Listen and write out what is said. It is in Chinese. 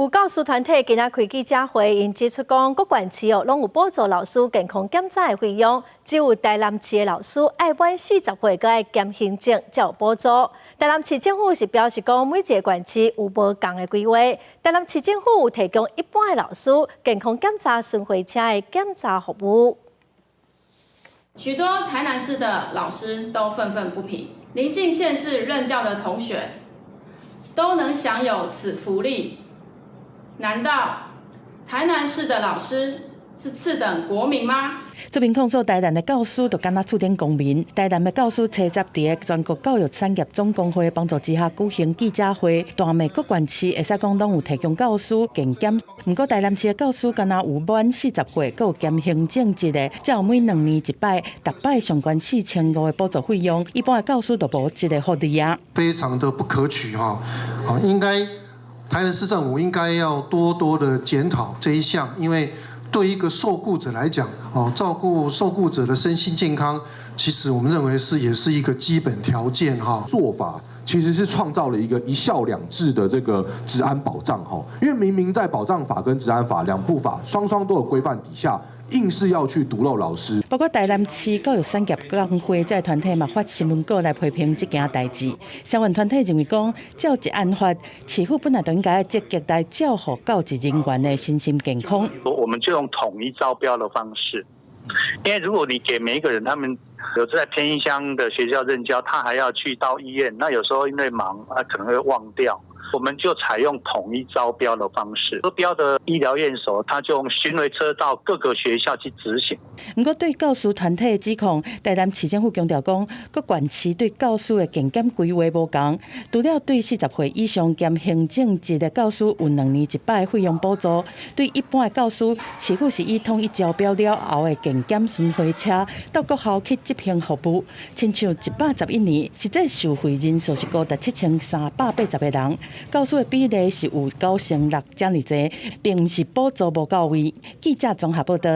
有教师团体今仔开记者会，因指出讲，各县市拢有补助老师健康检查的费用，只有台南市的老师爱满40岁，佮爱减行政才有补助。台南市政府是表示讲，每一个县市有无同的规划。台南市政府有提供一般的老师健康检查巡回车的检查服务。许多台南市的老师都愤愤不平，邻近县市任教的同学都能享有此福利。难道台南市的老师是次等国民吗？这边控诉台南的教师就敢若触点公民。台南的教师车集伫全国教育产业总工会帮助之下举行记者会，大美各县市会使讲拢有提供教师健检。不过台南市的教师敢若有满40岁，佮有兼行政职的，才有每2年1摆，逐摆上悬4500的补助费用。一般的教师都无这个福利啊，非常的不可取哈！好，应该台南市政府应该要多多的检讨这一项，因为对一个受雇者来讲，照顾受雇者的身心健康，其实我们认为也是一个基本条件哈。做法其实是创造了一个一校两制的这个治安保障哈，因为明明在保障法跟治安法两部法双都有规范底下，硬是要去毒漏老师。包括台南市教育产业工会这团体嘛发新闻稿来批评这件代志。相关团体认为讲，照治安法，市府本来就应该积极来照顾教职人员的身心健康。我们就用统一招标的方式，因为如果你给每一个人，他们有在偏乡的学校任教，他还要去到医院，那有时候因为忙，可能会忘掉。我们就采用统一招标的方式，招标的医疗院所，他就用巡回车到各个学校去执行。不过对教师团体的指控，台南市政府强调讲，各县市对教师的健检规划无同，除了对40岁以上兼行政职的教师有2年1摆的费用补助，对一般的教师，市府是以统一招标了后的健检巡回车到各校去执行服务。亲像111年，实际受惠人数是高达7380个人。教师的比例是有9成6这么多，并不是补助无到位。记者综合报道。